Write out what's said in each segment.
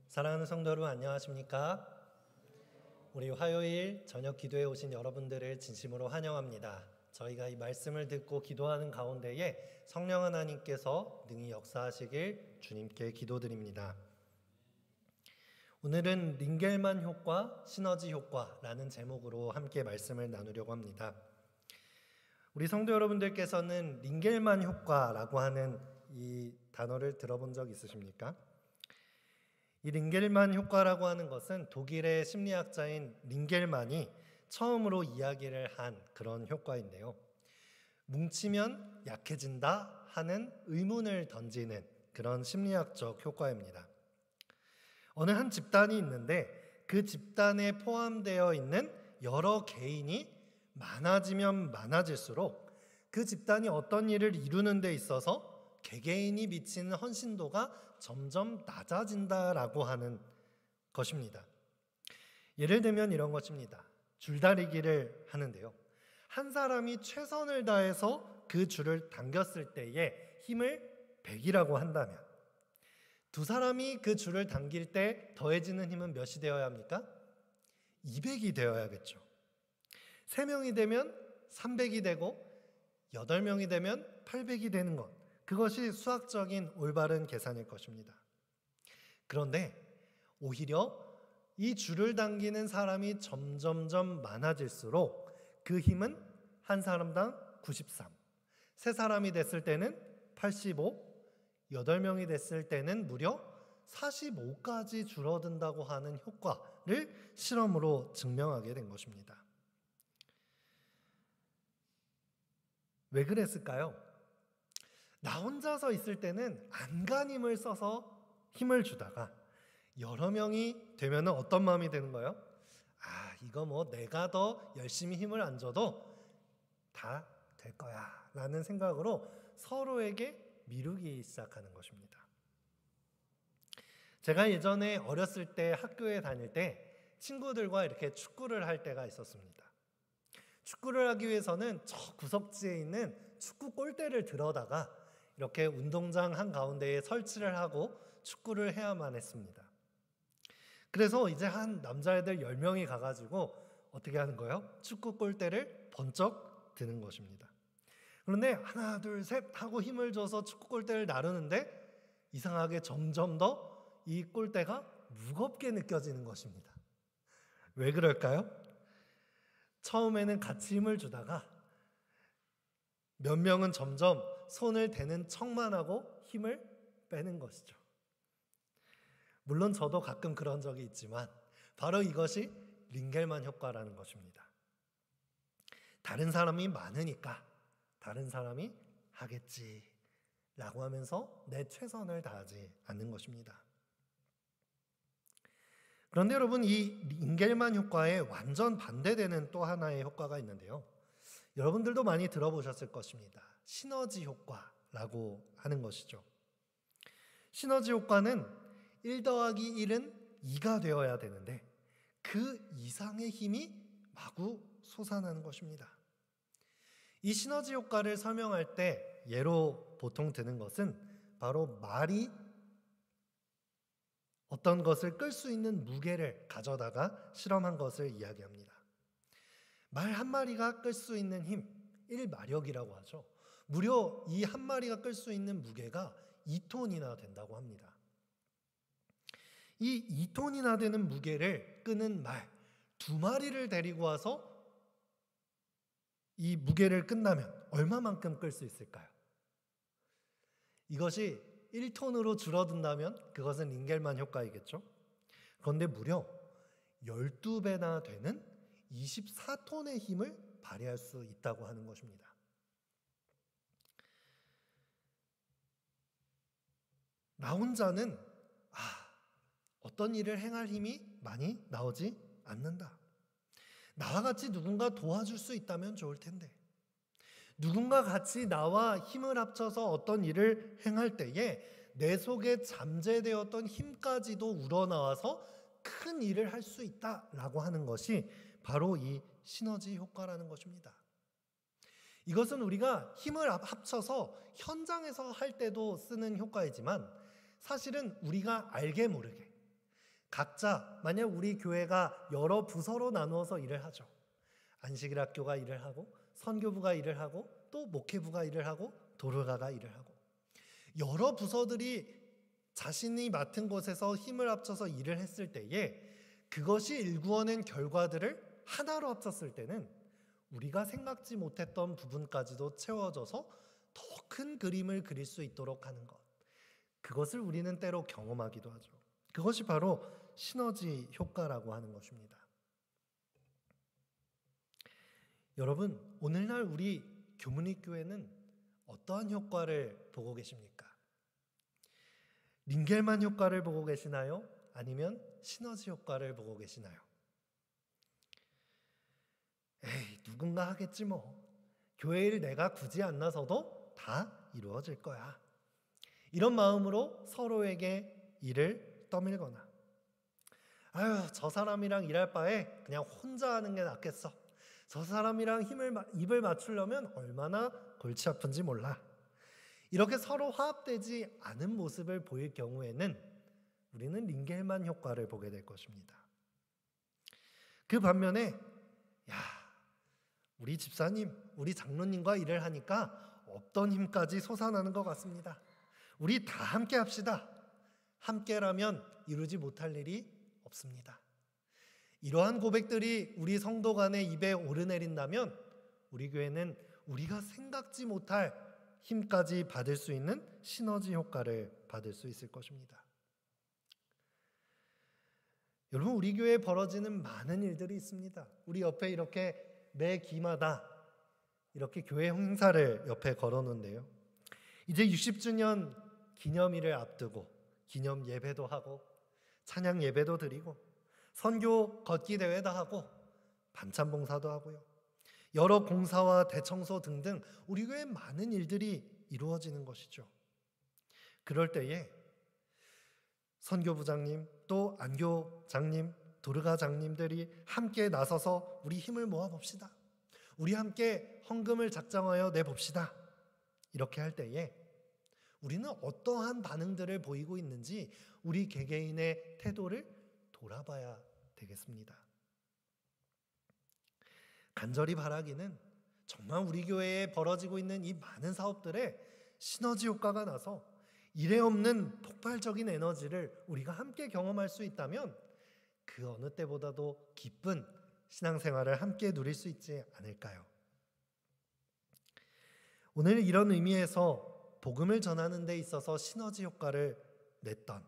사랑하는 성도 여러분, 안녕하십니까? 우리 화요일 저녁 기도에 오신 여러분들을 진심으로 환영합니다. 저희가 이 말씀을 듣고 기도하는 가운데에 성령 하나님께서 능히 역사하시길 주님께 기도드립니다. 오늘은 링겔만 효과, 시너지 효과라는 제목으로 함께 말씀을 나누려고 합니다. 우리 성도 여러분들께서는 링겔만 효과라고 하는 이 단어를 들어본 적 있으십니까? 이 링겔만 효과라고 하는 것은 독일의 심리학자인 링겔만이 처음으로 이야기를 한 그런 효과인데요. 뭉치면 약해진다 하는 의문을 던지는 그런 심리학적 효과입니다. 어느 한 집단이 있는데 그 집단에 포함되어 있는 여러 개인이 많아지면 많아질수록 그 집단이 어떤 일을 이루는 데 있어서 개개인이 미치는 헌신도가 점점 낮아진다라고 하는 것입니다. 예를 들면 이런 것입니다. 줄다리기를 하는데요. 한 사람이 최선을 다해서 그 줄을 당겼을 때에 힘을 100이라고 한다면 두 사람이 그 줄을 당길 때 더해지는 힘은 몇이 되어야 합니까? 200이 되어야겠죠. 3명이 되면 300이 되고 8명이 되면 800이 되는 것. 그것이 수학적인 올바른 계산일 것입니다. 그런데 오히려 이 줄을 당기는 사람이 점점점 많아질수록 그 힘은 한 사람당 93, 세 사람이 됐을 때는 85, 8명이 됐을 때는 무려 45까지 줄어든다고 하는 효과를 실험으로 증명하게 된 것입니다. 왜 그랬을까요? 나 혼자서 있을 때는 안간힘을 써서 힘을 주다가 여러 명이 되면 어떤 마음이 되는 거예요? 이거 뭐 내가 더 열심히 힘을 안 줘도 다 될 거야 라는 생각으로 서로에게 미루기 시작하는 것입니다. 제가 예전에 어렸을 때 학교에 다닐 때 친구들과 이렇게 축구를 할 때가 있었습니다. 축구를 하기 위해서는 저 구석지에 있는 축구 골대를 들어다가 이렇게 운동장 한가운데에 설치를 하고 축구를 해야만 했습니다. 그래서 이제 한 남자애들 10명이 가가지고 어떻게 하는 거예요? 축구 골대를 번쩍 드는 것입니다. 그런데 하나 둘 셋 하고 힘을 줘서 축구 골대를 나르는데 이상하게 점점 더 이 골대가 무겁게 느껴지는 것입니다. 왜 그럴까요? 처음에는 같이 힘을 주다가 몇 명은 점점 손을 대는 척만 하고 힘을 빼는 것이죠. 물론 저도 가끔 그런 적이 있지만 바로 이것이 링겔만 효과라는 것입니다. 다른 사람이 많으니까 다른 사람이 하겠지라고 하면서 내 최선을 다하지 않는 것입니다. 그런데 여러분, 이 링겔만 효과에 완전 반대되는 또 하나의 효과가 있는데요. 여러분들도 많이 들어보셨을 것입니다. 시너지 효과라고 하는 것이죠. 시너지 효과는 1 더하기 1은 2가 되어야 되는데 그 이상의 힘이 마구 솟아나는 것입니다. 이 시너지 효과를 설명할 때 예로 보통 드는 것은 바로 말이 어떤 것을 끌 수 있는 무게를 가져다가 실험한 것을 이야기합니다. 말 한 마리가 끌 수 있는 힘, 1마력이라고 하죠. 무려 이 한 마리가 끌 수 있는 무게가 2톤이나 된다고 합니다. 이 2톤이나 되는 무게를 끄는 말 2마리를 데리고 와서 이 무게를 끈다면 얼마만큼 끌 수 있을까요? 이것이 1톤으로 줄어든다면 그것은 링겔만 효과이겠죠. 그런데 무려 12배나 되는 24톤의 힘을 발휘할 수 있다고 하는 것입니다. 나 혼자는 어떤 일을 행할 힘이 많이 나오지 않는다. 나와 같이 누군가 도와줄 수 있다면 좋을 텐데, 누군가 같이 나와 힘을 합쳐서 어떤 일을 행할 때에 내 속에 잠재되었던 힘까지도 우러나와서 큰 일을 할 수 있다라고 하는 것이 바로 이 시너지 효과라는 것입니다. 이것은 우리가 힘을 합쳐서 현장에서 할 때도 쓰는 효과이지만 사실은 우리가 알게 모르게 각자, 만약 우리 교회가 여러 부서로 나누어서 일을 하죠. 안식일 학교가 일을 하고 선교부가 일을 하고 또 목회부가 일을 하고 도르가가 일을 하고 여러 부서들이 자신이 맡은 곳에서 힘을 합쳐서 일을 했을 때에 그것이 일구어낸 결과들을 하나로 합쳤을 때는 우리가 생각지 못했던 부분까지도 채워져서 더 큰 그림을 그릴 수 있도록 하는 것, 그것을 우리는 때로 경험하기도 하죠. 그것이 바로 시너지 효과라고 하는 것입니다. 여러분, 오늘날 우리 교문리교회는 어떠한 효과를 보고 계십니까? 링겔만 효과를 보고 계시나요? 아니면 시너지 효과를 보고 계시나요? 에이, 누군가 하겠지 뭐. 교회 일 내가 굳이 안 나서도 다 이루어질 거야. 이런 마음으로 서로에게 일을 떠밀거나, 아유, 저 사람이랑 일할 바에 그냥 혼자 하는 게 낫겠어. 저 사람이랑 입을 맞추려면 얼마나 골치 아픈지 몰라. 이렇게 서로 화합되지 않은 모습을 보일 경우에는 우리는 링겔만 효과를 보게 될 것입니다. 그 반면에 우리 집사님, 우리 장로님과 일을 하니까 없던 힘까지 솟아나는 것 같습니다. 우리 다 함께 합시다. 함께라면 이루지 못할 일이 없습니다. 이러한 고백들이 우리 성도 간의 입에 오르내린다면 우리 교회는 우리가 생각지 못할 힘까지 받을 수 있는 시너지 효과를 받을 수 있을 것입니다. 여러분, 우리 교회에 벌어지는 많은 일들이 있습니다. 우리 옆에 이렇게 매 기마다 이렇게 교회 행사를 옆에 걸어놓는데요. 이제 60주년 기념일을 앞두고 기념 예배도 하고 찬양 예배도 드리고 선교 걷기 대회도 하고 반찬 봉사도 하고요. 여러 공사와 대청소 등등 우리 교회에 많은 일들이 이루어지는 것이죠. 그럴 때에 선교부장님, 또 안교장님, 도르가장님들이 함께 나서서 우리 힘을 모아봅시다. 우리 함께 헌금을 작정하여 내봅시다. 이렇게 할 때에 우리는 어떠한 반응들을 보이고 있는지 우리 개개인의 태도를 돌아봐야 되겠습니다. 간절히 바라기는 정말 우리 교회에 벌어지고 있는 이 많은 사업들에 시너지 효과가 나서 일에 없는 폭발적인 에너지를 우리가 함께 경험할 수 있다면 그 어느 때보다도 기쁜 신앙생활을 함께 누릴 수 있지 않을까요? 오늘 이런 의미에서 복음을 전하는 데 있어서 시너지 효과를 냈던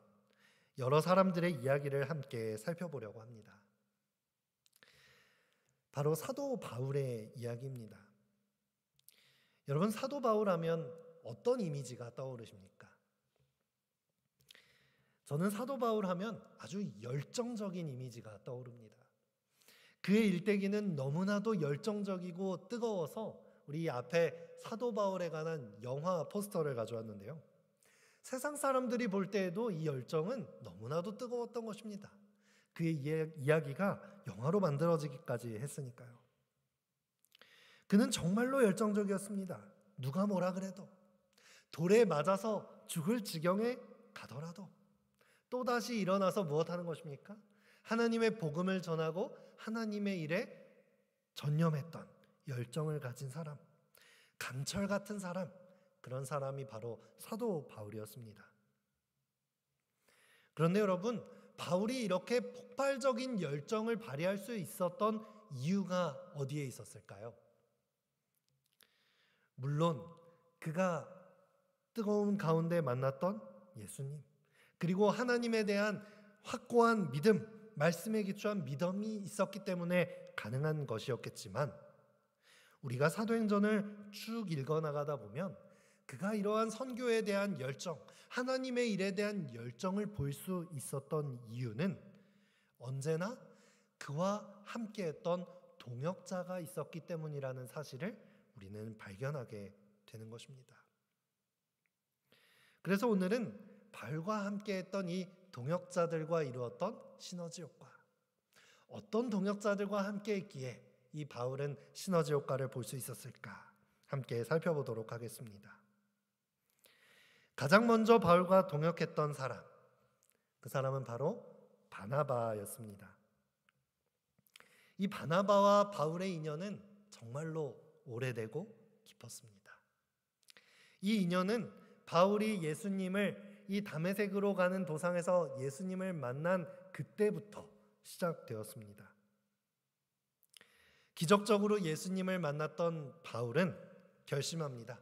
여러 사람들의 이야기를 함께 살펴보려고 합니다. 바로 사도 바울의 이야기입니다. 여러분, 사도 바울 하면 어떤 이미지가 떠오르십니까? 저는 사도 바울 하면 아주 열정적인 이미지가 떠오릅니다. 그의 일대기는 너무나도 열정적이고 뜨거워서 우리 앞에 사도 바울에 관한 영화 포스터를 가져왔는데요. 세상 사람들이 볼 때에도 이 열정은 너무나도 뜨거웠던 것입니다. 그의 이야기가 영화로 만들어지기까지 했으니까요. 그는 정말로 열정적이었습니다. 누가 뭐라 그래도, 돌에 맞아서 죽을 지경에 가더라도 또다시 일어나서 무엇하는 것입니까? 하나님의 복음을 전하고 하나님의 일에 전념했던 열정을 가진 사람, 강철 같은 사람, 그런 사람이 바로 사도 바울이었습니다. 그런데 여러분, 바울이 이렇게 폭발적인 열정을 발휘할 수 있었던 이유가 어디에 있었을까요? 물론 그가 뜨거운 가운데 만났던 예수님, 그리고 하나님에 대한 확고한 믿음, 말씀에 기초한 믿음이 있었기 때문에 가능한 것이었겠지만 우리가 사도행전을 쭉 읽어나가다 보면 그가 이러한 선교에 대한 열정, 하나님의 일에 대한 열정을 볼 수 있었던 이유는 언제나 그와 함께했던 동역자가 있었기 때문이라는 사실을 우리는 발견하게 되는 것입니다. 그래서 오늘은 바울과 함께 했던 이 동역자들과 이루었던 시너지 효과. 어떤 동역자들과 함께 했기에 이 바울은 시너지 효과를 볼 수 있었을까? 함께 살펴보도록 하겠습니다. 가장 먼저 바울과 동역했던 사람, 그 사람은 바로 바나바였습니다. 이 바나바와 바울의 인연은 정말로 오래되고 깊었습니다. 이 인연은 바울이 예수님을 이 다메섹으로 가는 도상에서 예수님을 만난 그때부터 시작되었습니다. 기적적으로 예수님을 만났던 바울은 결심합니다.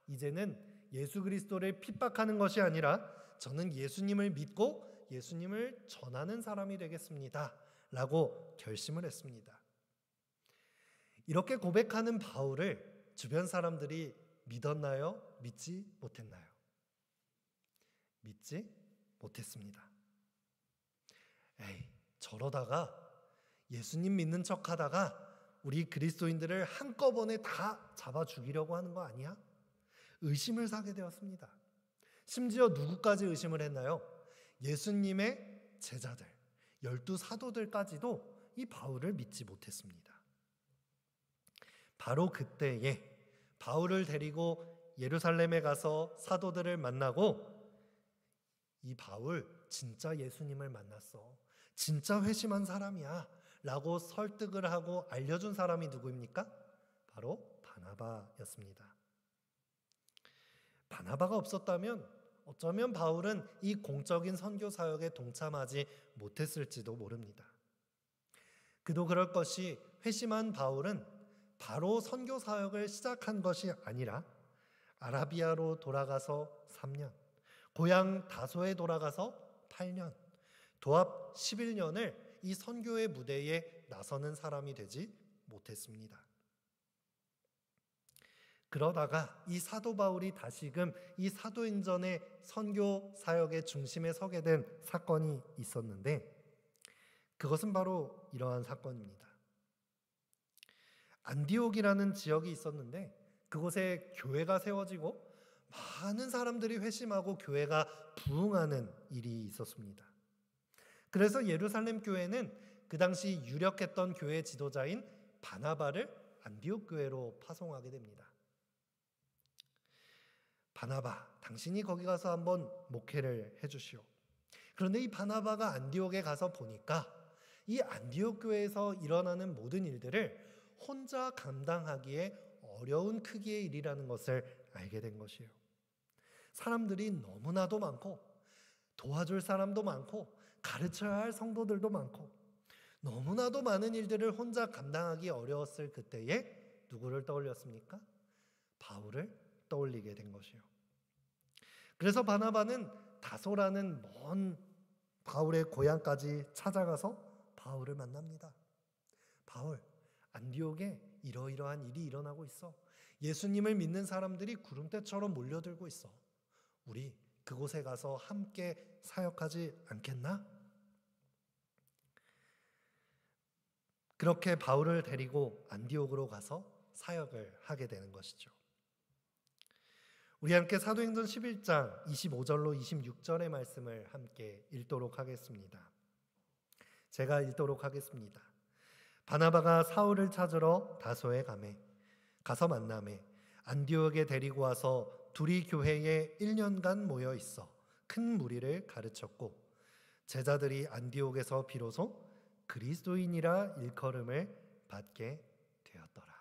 이제는 예수 그리스도를 핍박하는 것이 아니라 저는 예수님을 믿고 예수님을 전하는 사람이 되겠습니다. 라고 결심을 했습니다. 이렇게 고백하는 바울을 주변 사람들이 믿었나요? 믿지 못했나요? 믿지 못했습니다. 저러다가 예수님 믿는 척 하다가 우리 그리스도인들을 한꺼번에 다 잡아 죽이려고 하는 거 아니야? 의심을 사게 되었습니다. 심지어 누구까지 의심을 했나요? 예수님의 제자들, 12사도들까지도 이 바울을 믿지 못했습니다. 바로 그때에 바울을 데리고 예루살렘에 가서 사도들을 만나고 이 바울 진짜 예수님을 만났어. 진짜 회심한 사람이야. 라고 설득을 하고 알려준 사람이 누구입니까? 바로 바나바였습니다. 바나바가 없었다면 어쩌면 바울은 이 공적인 선교 사역에 동참하지 못했을지도 모릅니다. 그도 그럴 것이 회심한 바울은 바로 선교 사역을 시작한 것이 아니라 아라비아로 돌아가서 3년, 고향 다소에 돌아가서 8년, 도합 11년을 이 선교의 무대에 나서는 사람이 되지 못했습니다. 그러다가 이 사도 바울이 다시금 이 사도행전의 선교 사역의 중심에 서게 된 사건이 있었는데 그것은 바로 이러한 사건입니다. 안디옥이라는 지역이 있었는데 그곳에 교회가 세워지고 많은 사람들이 회심하고 교회가 부흥하는 일이 있었습니다. 그래서 예루살렘 교회는 그 당시 유력했던 교회 지도자인 바나바를 안디옥 교회로 파송하게 됩니다. 바나바, 당신이 거기 가서 한번 목회를 해주시오. 그런데 이 바나바가 안디옥에 가서 보니까 이 안디옥 교회에서 일어나는 모든 일들을 혼자 감당하기에 어려운 크기의 일이라는 것을 알게 된 것이에요. 사람들이 너무나도 많고 도와줄 사람도 많고 가르쳐야 할 성도들도 많고 너무나도 많은 일들을 혼자 감당하기 어려웠을 그때에 누구를 떠올렸습니까? 바울을 떠올리게 된 것이에요. 그래서 바나바는 다소라는 먼 바울의 고향까지 찾아가서 바울을 만납니다. 바울, 안디옥에 이러이러한 일이 일어나고 있어. 예수님을 믿는 사람들이 구름대처럼 몰려들고 있어. 우리 그곳에 가서 함께 사역하지 않겠나? 그렇게 바울을 데리고 안디옥으로 가서 사역을 하게 되는 것이죠. 우리 함께 사도행전 11장 25절로 26절의 말씀을 함께 읽도록 하겠습니다. 제가 읽도록 하겠습니다. 바나바가 사울을 찾으러 다소에 가서 만나매 안디옥에 데리고 와서 둘이 교회에 1년간 모여 있어 큰 무리를 가르쳤고 제자들이 안디옥에서 비로소 그리스도인이라 일컬음을 받게 되었더라.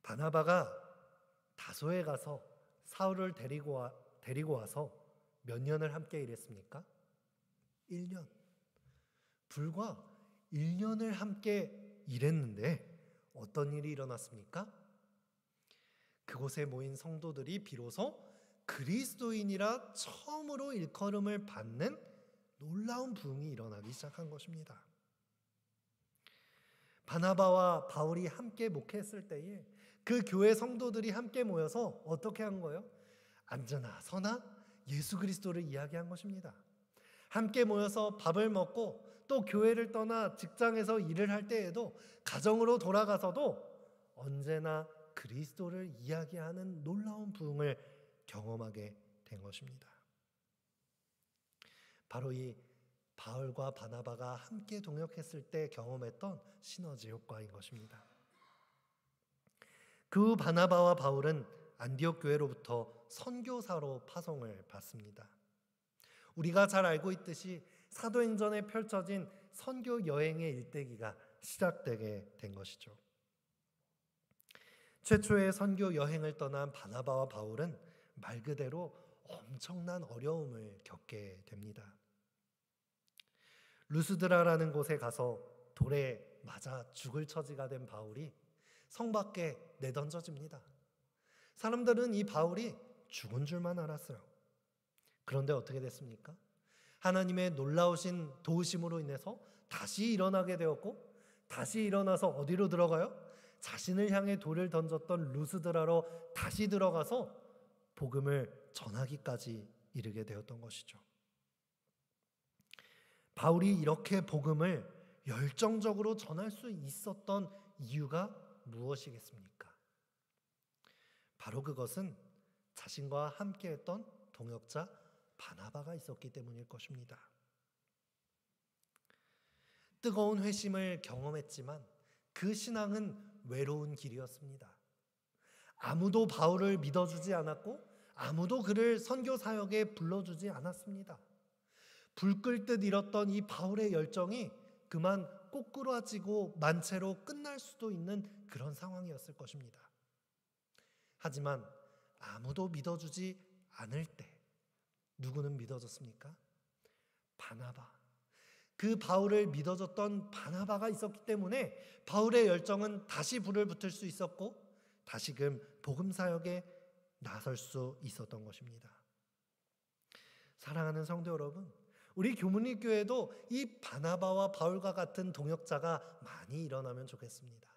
바나바가 다소에 가서 사울을 데리고 와서 몇 년을 함께 일했습니까? 1년. 불과 1년을 함께 일했는데 어떤 일이 일어났습니까? 그곳에 모인 성도들이 비로소 그리스도인이라 처음으로 일컬음을 받는 놀라운 부흥이 일어나기 시작한 것입니다. 바나바와 바울이 함께 목회했을 때에 그 교회 성도들이 함께 모여서 어떻게 한 거예요? 앉으나 서나 예수 그리스도를 이야기한 것입니다. 함께 모여서 밥을 먹고 또 교회를 떠나 직장에서 일을 할 때에도 가정으로 돌아가서도 언제나 그리스도를 이야기하는 놀라운 부흥을 경험하게 된 것입니다. 바로 이 바울과 바나바가 함께 동역했을 때 경험했던 시너지 효과인 것입니다. 그 후 바나바와 바울은 안디옥 교회로부터 선교사로 파송을 받습니다. 우리가 잘 알고 있듯이 사도행전에 펼쳐진 선교 여행의 일대기가 시작되게 된 것이죠. 최초의 선교 여행을 떠난 바나바와 바울은 말 그대로 엄청난 어려움을 겪게 됩니다. 루스드라라는 곳에 가서 돌에 맞아 죽을 처지가 된 바울이 성 밖에 내던져집니다. 사람들은 이 바울이 죽은 줄만 알았어요. 그런데 어떻게 됐습니까? 하나님의 놀라우신 도우심으로 인해서 다시 일어나게 되었고, 다시 일어나서 어디로 들어가요? 자신을 향해 돌을 던졌던 루스드라로 다시 들어가서 복음을 전하기까지 이르게 되었던 것이죠. 바울이 이렇게 복음을 열정적으로 전할 수 있었던 이유가 무엇이겠습니까? 바로 그것은 자신과 함께했던 동역자 바나바가 있었기 때문일 것입니다. 뜨거운 회심을 경험했지만 그 신앙은 외로운 길이었습니다. 아무도 바울을 믿어주지 않았고 아무도 그를 선교 사역에 불러주지 않았습니다. 불 끌 듯 일었던 이 바울의 열정이 그만 꼬꾸라지고 만채로 끝날 수도 있는 그런 상황이었을 것입니다. 하지만 아무도 믿어주지 않을 때 누구는 믿어줬습니까? 바나바. 그 바울을 믿어줬던 바나바가 있었기 때문에 바울의 열정은 다시 불을 붙을 수 있었고 다시금 복음 사역에 나설 수 있었던 것입니다. 사랑하는 성도 여러분, 우리 교문리 교회도 이 바나바와 바울과 같은 동역자가 많이 일어나면 좋겠습니다.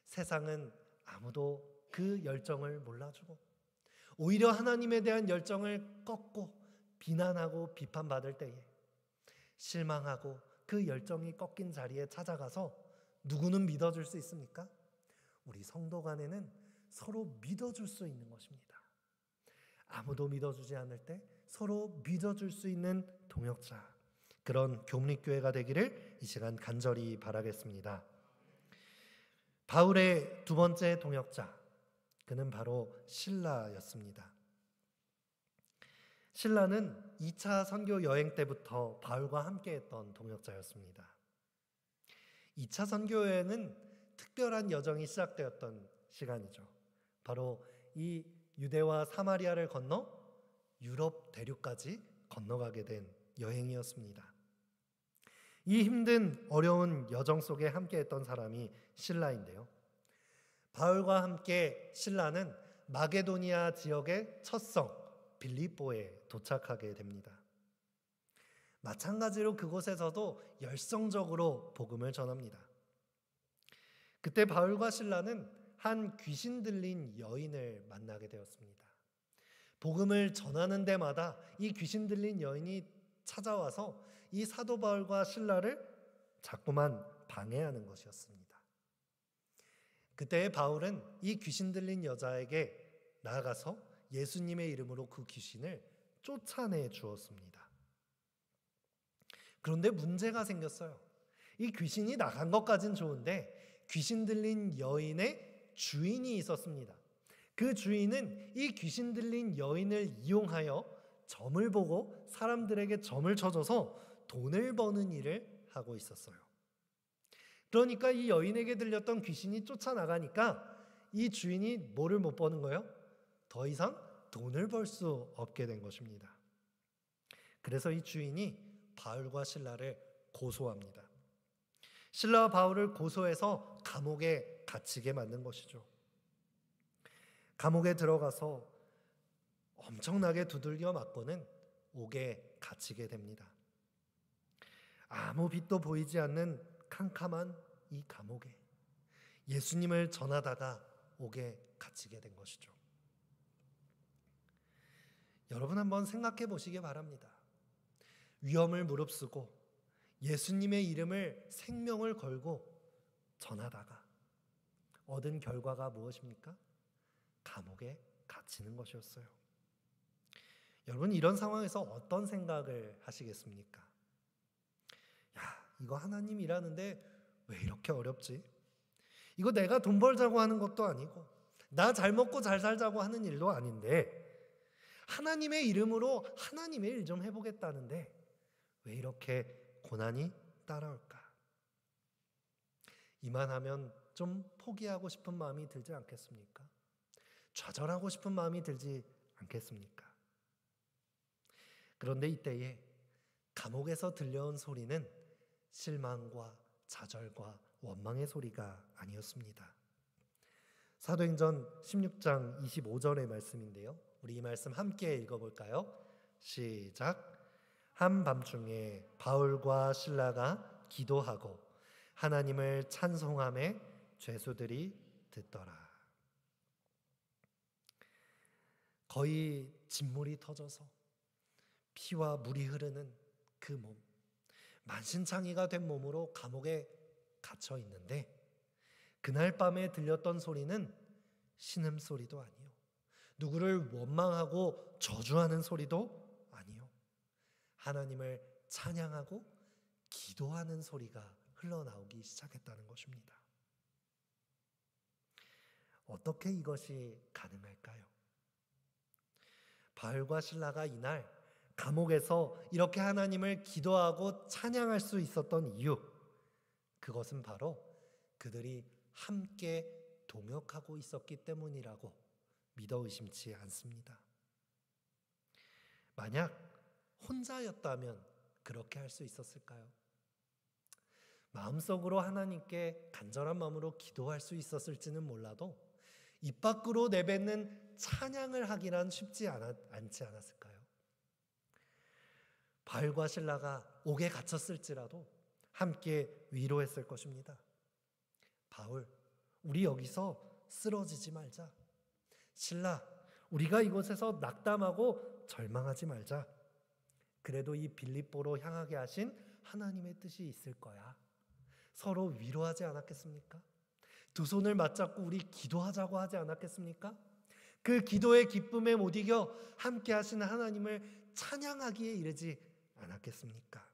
세상은 아무도 그 열정을 몰라주고 오히려 하나님에 대한 열정을 꺾고 비난하고 비판받을 때에 실망하고 그 열정이 꺾인 자리에 찾아가서 누구는 믿어줄 수 있습니까? 우리 성도 간에는 서로 믿어줄 수 있는 것입니다. 아무도 믿어주지 않을 때 서로 믿어줄 수 있는 동역자, 그런 교문리교회가 되기를 이 시간 간절히 바라겠습니다. 바울의 두 번째 동역자, 그는 바로 실라였습니다. 실라는 2차 선교 여행 때부터 바울과 함께했던 동역자였습니다. 2차 선교 여행은 특별한 여정이 시작되었던 시간이죠. 바로 이 유대와 사마리아를 건너 유럽 대륙까지 건너가게 된 여행이었습니다. 이 힘든 어려운 여정 속에 함께했던 사람이 실라인데요. 바울과 함께 실라는 마게도니아 지역의 첫 성 빌립보에 도착하게 됩니다. 마찬가지로 그곳에서도 열성적으로 복음을 전합니다. 그때 바울과 실라는 한 귀신 들린 여인을 만나게 되었습니다. 복음을 전하는 데마다 이 귀신 들린 여인이 찾아와서 이 사도 바울과 실라를 자꾸만 방해하는 것이었습니다. 그때 바울은 이 귀신 들린 여자에게 나아가서 예수님의 이름으로 그 귀신을 쫓아내 주었습니다. 그런데 문제가 생겼어요. 이 귀신이 나간 것까진 좋은데 귀신 들린 여인의 주인이 있었습니다. 그 주인은 이 귀신 들린 여인을 이용하여 점을 보고 사람들에게 점을 쳐줘서 돈을 버는 일을 하고 있었어요. 그러니까 이 여인에게 들렸던 귀신이 쫓아나가니까 이 주인이 뭐를 못 버는 거예요? 더 이상 돈을 벌 수 없게 된 것입니다. 그래서 이 주인이 바울과 실라를 고소합니다. 실라와 바울을 고소해서 감옥에 갇히게 만든 것이죠. 감옥에 들어가서 엄청나게 두들겨 맞고는 옥에 갇히게 됩니다. 아무 빛도 보이지 않는 캄캄한 이 감옥에 예수님을 전하다가 옥에 갇히게 된 것이죠. 여러분 한번 생각해 보시기 바랍니다. 위험을 무릅쓰고 예수님의 이름을 생명을 걸고 전하다가 얻은 결과가 무엇입니까? 감옥에 갇히는 것이었어요. 여러분, 이런 상황에서 어떤 생각을 하시겠습니까? 야, 이거 하나님 일하는데 왜 이렇게 어렵지? 이거 내가 돈 벌자고 하는 것도 아니고 나 잘 먹고 잘 살자고 하는 일도 아닌데 하나님의 이름으로 하나님의 일 좀 해보겠다는데 왜 이렇게 고난이 따라올까? 이만하면 좀 포기하고 싶은 마음이 들지 않겠습니까? 좌절하고 싶은 마음이 들지 않겠습니까? 그런데 이때에 감옥에서 들려온 소리는 실망과 좌절과 원망의 소리가 아니었습니다. 사도행전 16장 25절의 말씀인데요. 우리 이 말씀 함께 읽어볼까요? 시작. 한밤중에 바울과 실라가 기도하고 하나님을 찬송하며 죄수들이 듣더라. 거의 진물이 터져서 피와 물이 흐르는 그 몸, 만신창이가 된 몸으로 감옥에 갇혀 있는데 그날 밤에 들렸던 소리는 신음소리도 아니요, 누구를 원망하고 저주하는 소리도 아니요, 하나님을 찬양하고 기도하는 소리가 흘러나오기 시작했다는 것입니다. 어떻게 이것이 가능할까요? 바울과 실라가 이날 감옥에서 이렇게 하나님을 기도하고 찬양할 수 있었던 이유, 그것은 바로 그들이 함께 동역하고 있었기 때문이라고 믿어 의심치 않습니다. 만약 혼자였다면 그렇게 할 수 있었을까요? 마음속으로 하나님께 간절한 마음으로 기도할 수 있었을지는 몰라도 입 밖으로 내뱉는 찬양을 하기란 쉽지 않지 않았을까요? 바울과 실라가 옥에 갇혔을지라도 함께 위로했을 것입니다. 바울, 우리 여기서 쓰러지지 말자. 실라, 우리가 이곳에서 낙담하고 절망하지 말자. 그래도 이 빌립보로 향하게 하신 하나님의 뜻이 있을 거야. 서로 위로하지 않았겠습니까? 두 손을 맞잡고 우리 기도하자고 하지 않았겠습니까? 그 기도의 기쁨에 못 이겨 함께 하신 하나님을 찬양하기에 이르지 않았겠습니까?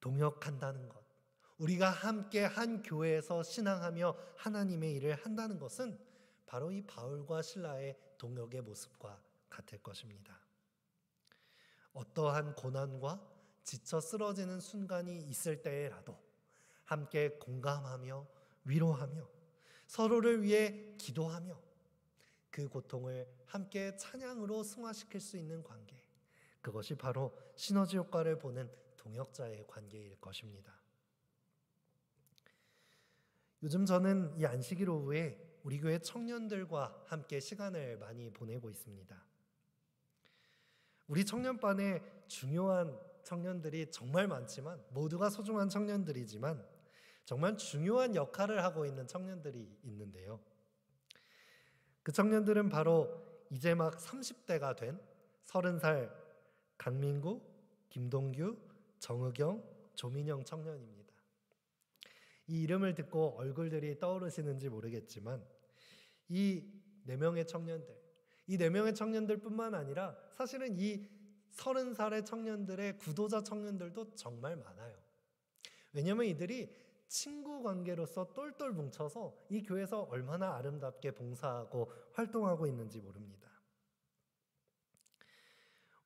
동역한다는 것, 우리가 함께 한 교회에서 신앙하며 하나님의 일을 한다는 것은 바로 이 바울과 실라의 동역의 모습과 같을 것입니다. 어떠한 고난과 지쳐 쓰러지는 순간이 있을 때에라도 함께 공감하며 위로하며 서로를 위해 기도하며 그 고통을 함께 찬양으로 승화시킬 수 있는 관계, 그것이 바로 시너지 효과를 보는 동역자의 관계일 것입니다. 요즘 저는 이 안식일 오후에 우리 교회 청년들과 함께 시간을 많이 보내고 있습니다. 우리 청년반에 중요한 청년들이 정말 많지만 모두가 소중한 청년들이지만 정말 중요한 역할을 하고 있는 청년들이 있는데요. 그 청년들은 바로 이제 막 30대가 된 30살 강민구, 김동규, 정의경, 조민영 청년입니다. 이 이름을 듣고 얼굴들이 떠오르시는지 모르겠지만 이 4명의 청년들, 이 4명의 청년들뿐만 아니라 사실은 이 30살의 청년들의 구도자 청년들도 정말 많아요. 왜냐하면 이들이 친구 관계로서 똘똘 뭉쳐서 이 교회에서 얼마나 아름답게 봉사하고 활동하고 있는지 모릅니다.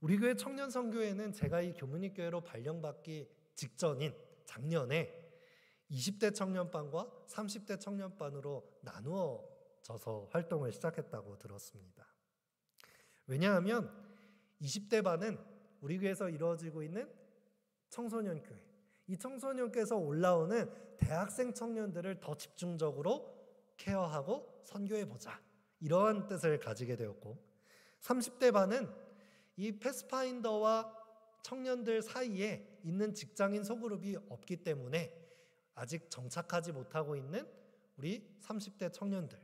우리 교회 청년 선교회는 제가 이 교문이 교회로 발령받기 직전인 작년에 20대 청년반과 30대 청년반으로 나누어져서 활동을 시작했다고 들었습니다. 왜냐하면 20대 반은 우리 교회에서 이루어지고 있는 청소년 교회, 이 청소년께서 올라오는 대학생 청년들을 더 집중적으로 케어하고 선교해보자, 이러한 뜻을 가지게 되었고, 30대 반은 이 패스파인더와 청년들 사이에 있는 직장인 소그룹이 없기 때문에 아직 정착하지 못하고 있는 우리 30대 청년들,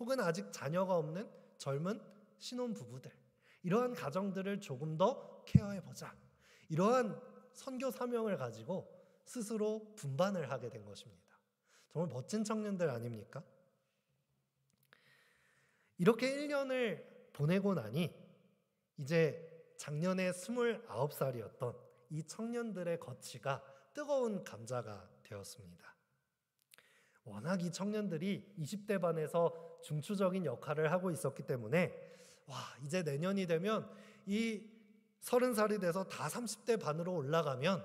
혹은 아직 자녀가 없는 젊은 신혼부부들, 이러한 가정들을 조금 더 케어해보자, 이러한 선교 사명을 가지고 스스로 분반을 하게 된 것입니다. 정말 멋진 청년들 아닙니까? 이렇게 1년을 보내고 나니 이제 작년에 29살이었던 이 청년들의 거취가 뜨거운 감자가 되었습니다. 워낙 이 청년들이 20대 반에서 중추적인 역할을 하고 있었기 때문에 이제 내년이 되면 이 30살이 돼서 다 30대 반으로 올라가면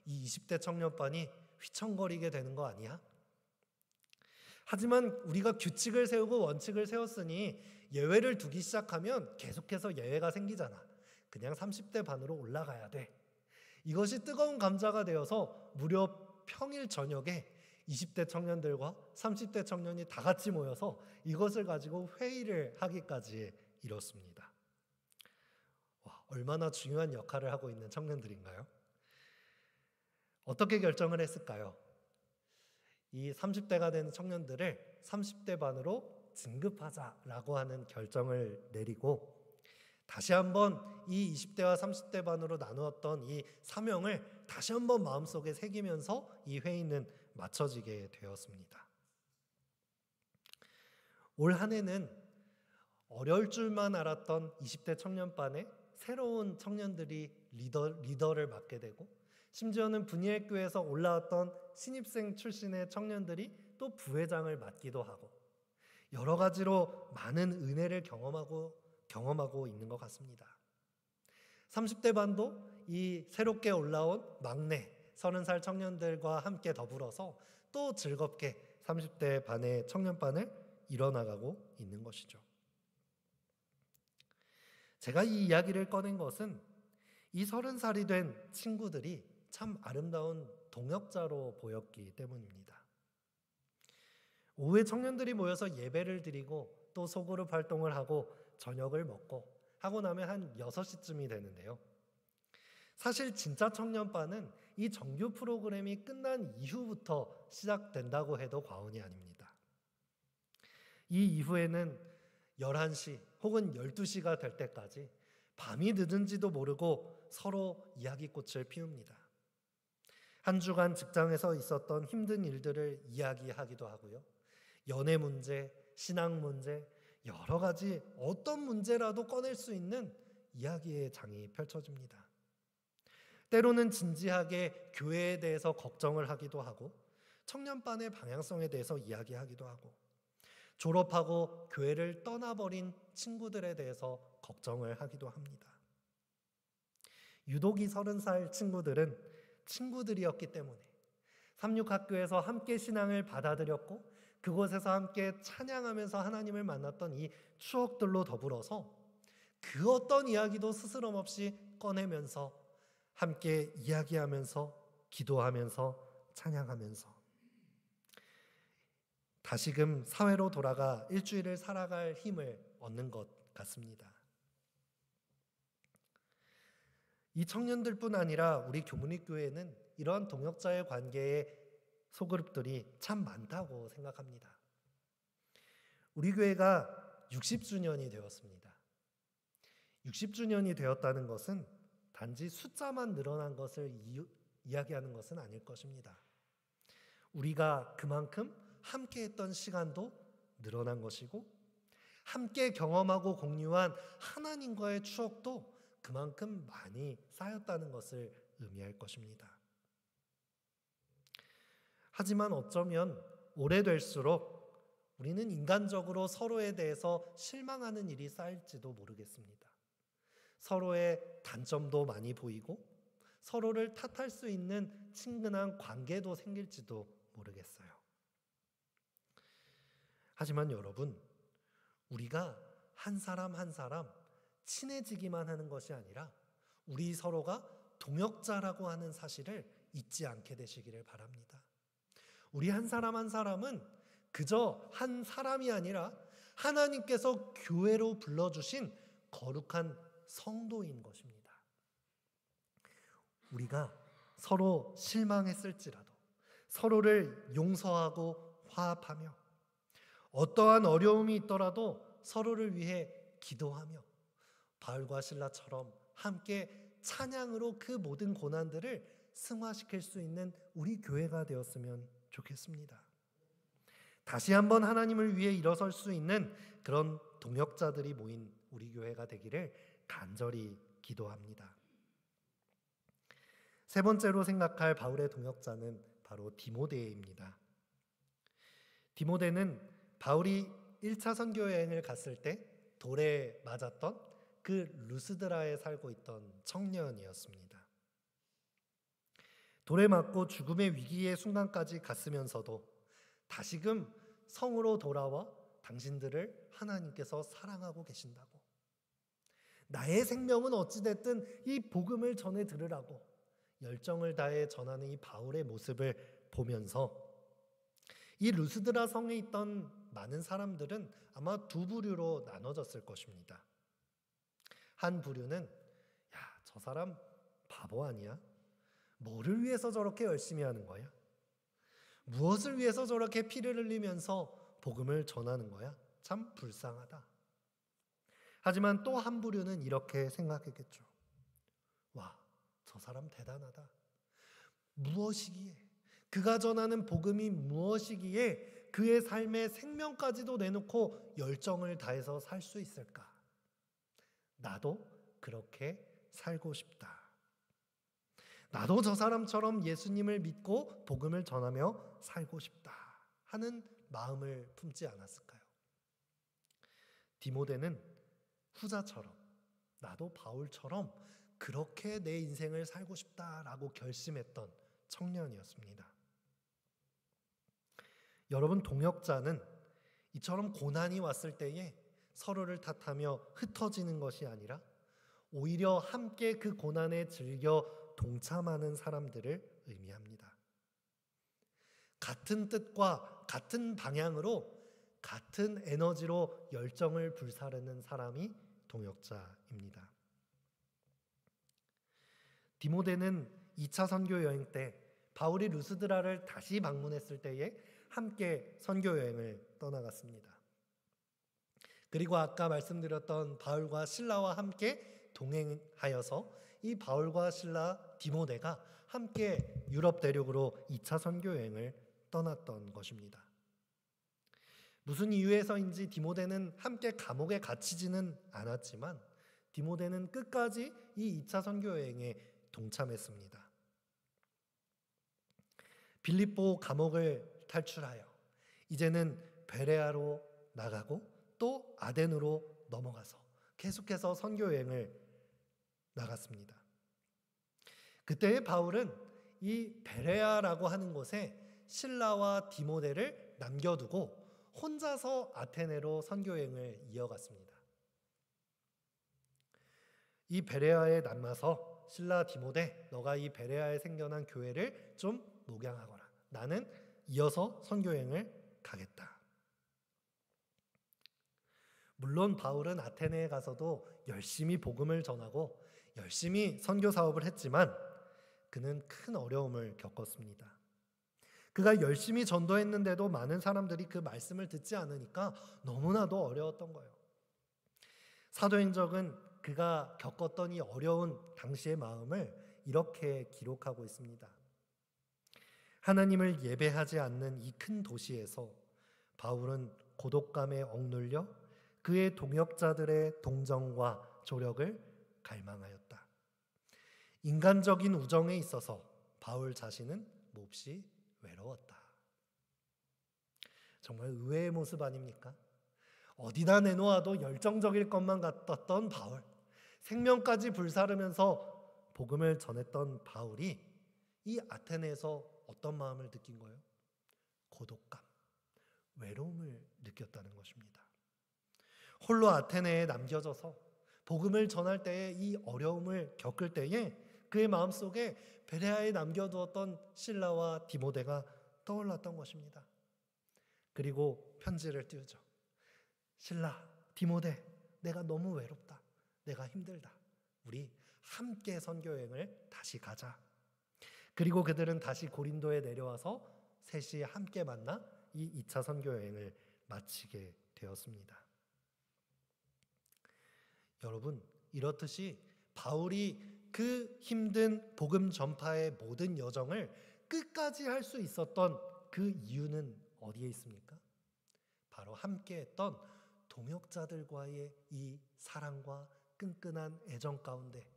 이 20대 청년반이 휘청거리게 되는 거 아니야? 하지만 우리가 규칙을 세우고 원칙을 세웠으니 예외를 두기 시작하면 계속해서 예외가 생기잖아. 그냥 30대 반으로 올라가야 돼. 이것이 뜨거운 감자가 되어서 무려 평일 저녁에 20대 청년들과 30대 청년이 다 같이 모여서 이것을 가지고 회의를 하기까지 이뤘습니다. 얼마나 중요한 역할을 하고 있는 청년들인가요? 어떻게 결정을 했을까요? 이 30대가 된 청년들을 30대 반으로 진급하자라고 하는 결정을 내리고 다시 한번 이 20대와 30대 반으로 나누었던 이 사명을 다시 한번 마음속에 새기면서 이 회의는 마쳐지게 되었습니다. 올 한 해는 어려울 줄만 알았던 20대 청년반에 새로운 청년들이 리더를 맡게 되고 심지어는 분이엘교회에서 올라왔던 신입생 출신의 청년들이 또 부회장을 맡기도 하고 여러 가지로 많은 은혜를 경험하고 있는 것 같습니다. 30대 반도 이 새롭게 올라온 막내 30살 청년들과 함께 더불어서 또 즐겁게 30대 반의 청년반을 이뤄나가고 있는 것이죠. 제가 이 이야기를 꺼낸 것은 이 30살이 된 친구들이 참 아름다운 동역자로 보였기 때문입니다. 오후에 청년들이 모여서 예배를 드리고 또 소그룹 활동을 하고 저녁을 먹고 하고 나면 한 6시쯤이 되는데요. 사실 진짜 청년반은 이 정규 프로그램이 끝난 이후부터 시작된다고 해도 과언이 아닙니다. 이 이후에는 11시 혹은 12시가 될 때까지 밤이 늦은지도 모르고 서로 이야기꽃을 피웁니다. 한 주간 직장에서 있었던 힘든 일들을 이야기하기도 하고요. 연애 문제, 신앙 문제, 여러 가지 어떤 문제라도 꺼낼 수 있는 이야기의 장이 펼쳐집니다. 때로는 진지하게 교회에 대해서 걱정을 하기도 하고 청년반의 방향성에 대해서 이야기하기도 하고 졸업하고 교회를 떠나버린 친구들에 대해서 걱정을 하기도 합니다. 유독 이 30살 친구들은 친구들이었기 때문에 삼육학교에서 함께 신앙을 받아들였고 그곳에서 함께 찬양하면서 하나님을 만났던 이 추억들로 더불어서 그 어떤 이야기도 스스럼 없이 꺼내면서 함께 이야기하면서 기도하면서 찬양하면서 다시금 사회로 돌아가 일주일을 살아갈 힘을 얻는 것 같습니다. 이 청년들뿐 아니라 우리 교문리교회는 이러한 동역자의 관계의 소그룹들이 참 많다고 생각합니다. 우리 교회가 60주년이 되었습니다. 60주년이 되었다는 것은 단지 숫자만 늘어난 것을 이야기하는 것은 아닐 것입니다. 우리가 그만큼 함께 했던 시간도 늘어난 것이고 함께 경험하고 공유한 하나님과의 추억도 그만큼 많이 쌓였다는 것을 의미할 것입니다. 하지만 어쩌면 오래될수록 우리는 인간적으로 서로에 대해서 실망하는 일이 쌓일지도 모르겠습니다. 서로의 단점도 많이 보이고 서로를 탓할 수 있는 친근한 관계도 생길지도 모르겠어요. 하지만 여러분, 우리가 한 사람 한 사람 친해지기만 하는 것이 아니라 우리 서로가 동역자라고 하는 사실을 잊지 않게 되시기를 바랍니다. 우리 한 사람 한 사람은 그저 한 사람이 아니라 하나님께서 교회로 불러주신 거룩한 성도인 것입니다. 우리가 서로 실망했을지라도 서로를 용서하고 화합하며 어떠한 어려움이 있더라도 서로를 위해 기도하며 바울과 실라처럼 함께 찬양으로 그 모든 고난들을 승화시킬 수 있는 우리 교회가 되었으면 좋겠습니다. 다시 한번 하나님을 위해 일어설 수 있는 그런 동역자들이 모인 우리 교회가 되기를 간절히 기도합니다. 세 번째로 생각할 바울의 동역자는 바로 디모데입니다. 디모데는 바울이 1차 선교 여행을 갔을 때 돌에 맞았던 그 루스드라에 살고 있던 청년이었습니다. 돌에 맞고 죽음의 위기의 순간까지 갔으면서도 다시금 성으로 돌아와 당신들을 하나님께서 사랑하고 계신다고, 나의 생명은 어찌됐든 이 복음을 전해 들으라고 열정을 다해 전하는 이 바울의 모습을 보면서 이 루스드라 성에 있던 많은 사람들은 아마 두 부류로 나눠졌을 것입니다. 한 부류는 저 사람 바보 아니야? 뭐를 위해서 저렇게 열심히 하는 거야? 무엇을 위해서 저렇게 피를 흘리면서 복음을 전하는 거야? 참 불쌍하다. 하지만 또 한 부류는 이렇게 생각했겠죠. 와, 저 사람 대단하다. 무엇이기에, 그가 전하는 복음이 무엇이기에 그의 삶의 생명까지도 내놓고 열정을 다해서 살 수 있을까? 나도 그렇게 살고 싶다. 나도 저 사람처럼 예수님을 믿고 복음을 전하며 살고 싶다 하는 마음을 품지 않았을까요? 디모데는 후자처럼, 나도 바울처럼 그렇게 내 인생을 살고 싶다라고 결심했던 청년이었습니다. 여러분, 동역자는 이처럼 고난이 왔을 때에 서로를 탓하며 흩어지는 것이 아니라 오히려 함께 그 고난에 즐겨 동참하는 사람들을 의미합니다. 같은 뜻과 같은 방향으로 같은 에너지로 열정을 불사르는 사람이 동역자입니다. 디모데는 2차 선교 여행 때 바울이 루스드라를 다시 방문했을 때에 함께 선교 여행을 떠나갔습니다. 그리고 아까 말씀드렸던 바울과 실라와 함께 동행하여서 이 바울과 실라, 디모데가 함께 유럽 대륙으로 2차 선교 여행을 떠났던 것입니다. 무슨 이유에서인지 디모데는 함께 감옥에 갇히지는 않았지만 디모데는 끝까지 이 2차 선교 여행에 동참했습니다. 빌립보 감옥을 탈출하여 이제는 베레아로 나가고 또 아덴으로 넘어가서 계속해서 선교 여행을 나갔습니다. 그때 바울은 이 베레아라고 하는 곳에 실라와 디모데를 남겨두고 혼자서 아테네로 선교 여행을 이어갔습니다. 이 베레아에 남아서 실라, 디모데, 너가 이 베레아에 생겨난 교회를 좀 목양하거라. 나는 이어서 선교 여행을 가겠다. 물론 바울은 아테네에 가서도 열심히 복음을 전하고 열심히 선교 사업을 했지만 그는 큰 어려움을 겪었습니다. 그가 열심히 전도했는데도 많은 사람들이 그 말씀을 듣지 않으니까 너무나도 어려웠던 거예요. 사도행전은 그가 겪었던 이 어려운 당시의 마음을 이렇게 기록하고 있습니다. 하나님을 예배하지 않는 이 큰 도시에서 바울은 고독감에 억눌려 그의 동역자들의 동정과 조력을 갈망하였다. 인간적인 우정에 있어서 바울 자신은 몹시 외로웠다. 정말 의외의 모습 아닙니까? 어디다 내놓아도 열정적일 것만 같았던 바울, 생명까지 불사르면서 복음을 전했던 바울이 이 아테네에서 어떤 마음을 느낀 거예요? 고독감, 외로움을 느꼈다는 것입니다. 홀로 아테네에 남겨져서 복음을 전할 때에 이 어려움을 겪을 때에 그의 마음속에 베레아에 남겨두었던 실라와 디모데가 떠올랐던 것입니다. 그리고 편지를 띄우죠. 실라, 디모데, 내가 너무 외롭다. 내가 힘들다. 우리 함께 선교 여행을 다시 가자. 그리고 그들은 다시 고린도에 내려와서 셋이 함께 만나 이 2차 선교 여행을 마치게 되었습니다. 여러분, 이렇듯이 바울이 그 힘든 복음 전파의 모든 여정을 끝까지 할 수 있었던 그 이유는 어디에 있습니까? 바로 함께했던 동역자들과의 이 사랑과 끈끈한 애정 가운데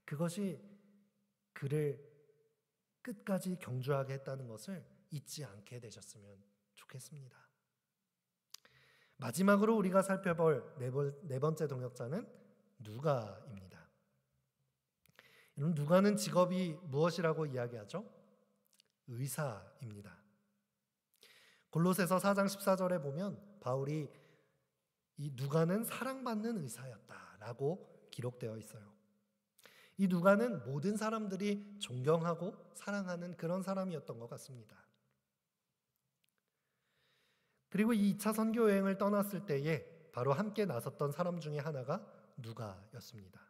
그것이 그를 끝까지 경주하게 했다는 것을 잊지 않게 되셨으면 좋겠습니다. 마지막으로 우리가 살펴볼 네 번째 동역자는 누가입니다. 여러분, 누가는 직업이 무엇이라고 이야기하죠? 의사입니다. 골로새서 4장 14절에 보면 바울이 이 누가는 사랑받는 의사였다라고 기록되어 있어요. 이 누가는 모든 사람들이 존경하고 사랑하는 그런 사람이었던 것 같습니다. 그리고 이 2차 선교 여행을 떠났을 때에 바로 함께 나섰던 사람 중에 하나가 누가였습니다.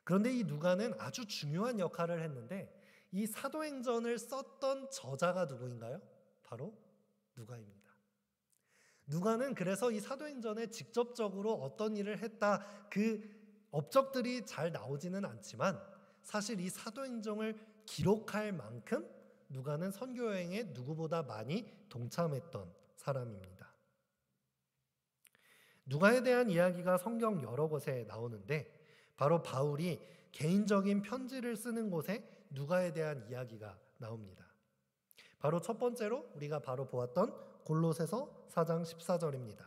그런데 이 누가는 아주 중요한 역할을 했는데 이 사도행전을 썼던 저자가 누구인가요? 바로 누가입니다. 누가는 그래서 이 사도행전에 직접적으로 어떤 일을 했다 그 업적들이 잘 나오지는 않지만 사실 이 사도행전을 기록할 만큼 누가는 선교 여행에 누구보다 많이 동참했던 사람입니다. 누가에 대한 이야기가 성경 여러 곳에 나오는데 바로 바울이 개인적인 편지를 쓰는 곳에 누가에 대한 이야기가 나옵니다. 바로 첫 번째로 우리가 바로 보았던 골로새서 4장 14절입니다.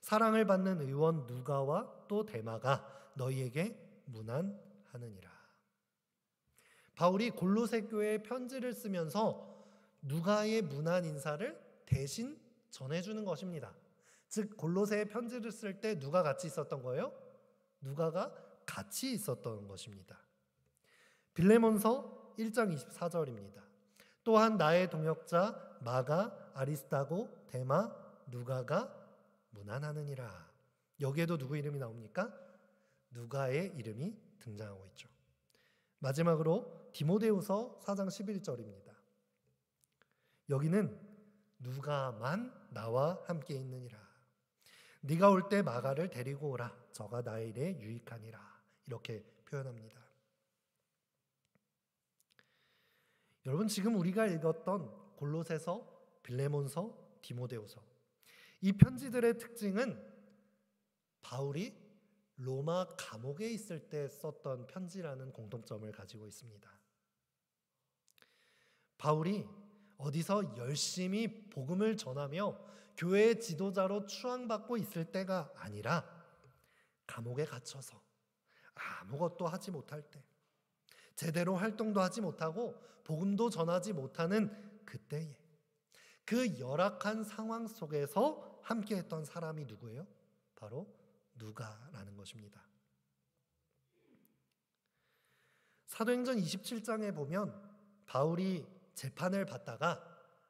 사랑을 받는 의원 누가와 또 데마가 너희에게 문안하느니라. 바울이 골로새 교회에 편지를 쓰면서 누가의 문안 인사를 대신 전해주는 것입니다. 즉 골로새에 편지를 쓸 때 누가 같이 있었던 거예요? 누가가 같이 있었던 것입니다. 빌레몬서 1장 24절입니다. 또한 나의 동역자 마가, 아리스타고, 데마, 누가가 문안하느니라. 여기에도 누구 이름이 나옵니까? 누가의 이름이 등장하고 있죠. 마지막으로 디모데후서 4장 11절입니다. 여기는 누가만 나와 함께 있느니라. 네가 올 때 마가를 데리고 오라. 저가 나의 일에 유익하니라. 이렇게 표현합니다. 여러분, 지금 우리가 읽었던 골로새서, 빌레몬서, 디모데후서 이 편지들의 특징은 바울이 로마 감옥에 있을 때 썼던 편지라는 공통점을 가지고 있습니다. 바울이 어디서 열심히 복음을 전하며 교회의 지도자로 추앙받고 있을 때가 아니라 감옥에 갇혀서 아무것도 하지 못할 때, 제대로 활동도 하지 못하고 복음도 전하지 못하는 그때에 그 열악한 상황 속에서 함께했던 사람이 누구예요? 바로 누가라는 것입니다. 사도행전 27장에 보면 바울이 재판을 받다가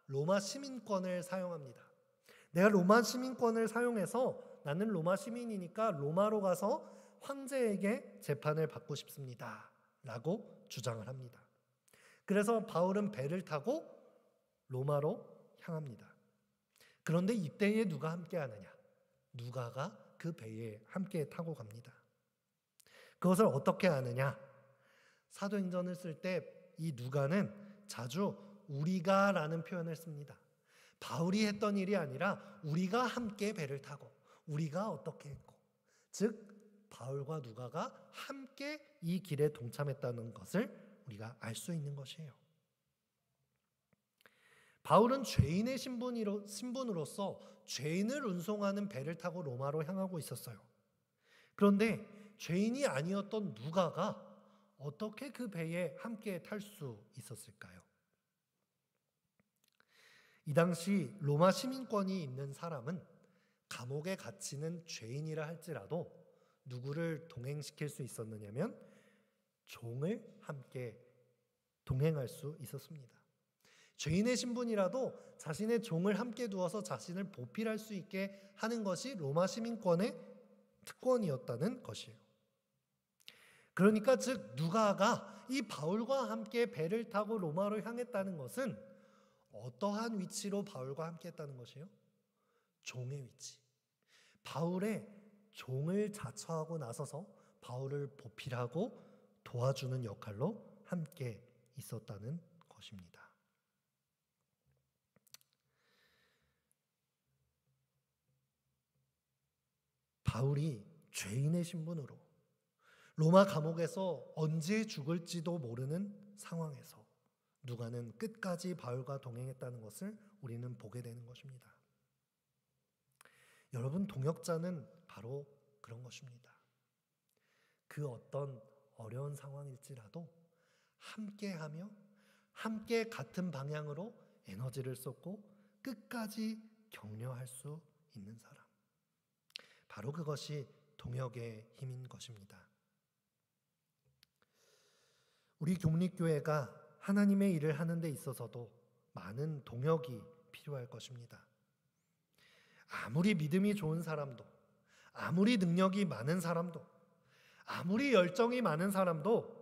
로마 시민권을 사용합니다. 내가 로마 시민권을 사용해서 나는 로마 시민이니까 로마로 가서 황제에게 재판을 받고 싶습니다 라고 주장을 합니다. 그래서 바울은 배를 타고 로마로 향합니다. 그런데 이때에 누가 함께 하느냐? 누가가 그 배에 함께 타고 갑니다. 그것을 어떻게 아느냐? 사도행전을 쓸 때 이 누가는 자주 우리가라는 표현을 씁니다. 바울이 했던 일이 아니라 우리가 함께 배를 타고 우리가 어떻게 했고, 즉 바울과 누가가 함께 이 길에 동참했다는 것을 우리가 알 수 있는 것이에요. 바울은 죄인의 신분으로서 죄인을 운송하는 배를 타고 로마로 향하고 있었어요. 그런데 죄인이 아니었던 누가가 어떻게 그 배에 함께 탈 수 있었을까요? 이 당시 로마 시민권이 있는 사람은 감옥에 갇히는 죄인이라 할지라도 누구를 동행시킬 수 있었느냐면 종을 함께 동행할 수 있었습니다. 죄인의 신분이라도 자신의 종을 함께 두어서 자신을 보필할 수 있게 하는 것이 로마 시민권의 특권이었다는 것이에요. 그러니까 즉 누가가 이 바울과 함께 배를 타고 로마로 향했다는 것은 어떠한 위치로 바울과 함께 했다는 것이에요? 종의 위치. 바울의 종을 자처하고 나서서 바울을 보필하고 도와주는 역할로 함께 있었다는 것입니다. 바울이 죄인의 신분으로 로마 감옥에서 언제 죽을지도 모르는 상황에서 누가는 끝까지 바울과 동행했다는 것을 우리는 보게 되는 것입니다. 여러분, 동역자는 바로 그런 것입니다. 그 어떤 어려운 상황일지라도 함께하며 함께 같은 방향으로 에너지를 쏟고 끝까지 격려할 수 있는 사람. 바로 그것이 동역의 힘인 것입니다. 우리 교문리교회가 하나님의 일을 하는 데 있어서도 많은 동역이 필요할 것입니다. 아무리 믿음이 좋은 사람도, 아무리 능력이 많은 사람도, 아무리 열정이 많은 사람도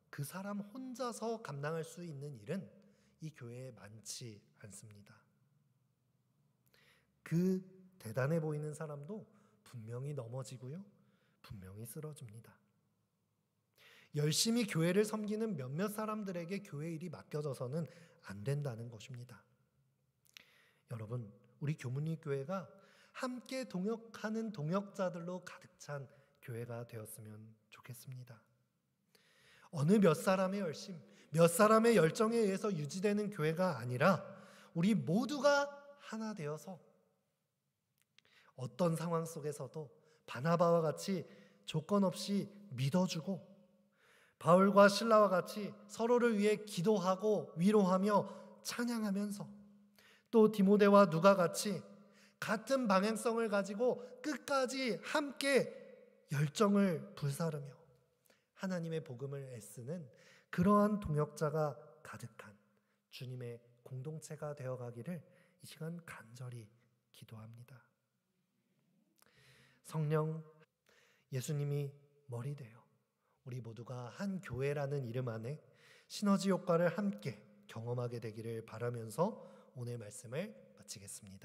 그 사람 혼자서 감당할 수 있는 일은 이 교회에 많지 않습니다. 그 대단해 보이는 사람도 분명히 넘어지고요, 분명히 쓰러집니다. 열심히 교회를 섬기는 몇몇 사람들에게 교회 일이 맡겨져서는 안 된다는 것입니다. 여러분, 우리 교문리교회가 함께 동역하는 동역자들로 가득 찬 교회가 되었으면 좋겠습니다. 어느 몇 사람의 열심, 몇 사람의 열정에 의해서 유지되는 교회가 아니라 우리 모두가 하나 되어서 어떤 상황 속에서도 바나바와 같이 조건 없이 믿어주고 바울과 실라와 같이 서로를 위해 기도하고 위로하며 찬양하면서 또 디모데와 누가 같이 같은 방향성을 가지고 끝까지 함께 열정을 불사르며 하나님의 복음을 애쓰는 그러한 동역자가 가득한 주님의 공동체가 되어가기를 이 시간 간절히 기도합니다. 성령, 예수님이 머리 되어 우리 모두가 한 교회라는 이름 안에 시너지 효과를 함께 경험하게 되기를 바라면서 오늘 말씀을 마치겠습니다.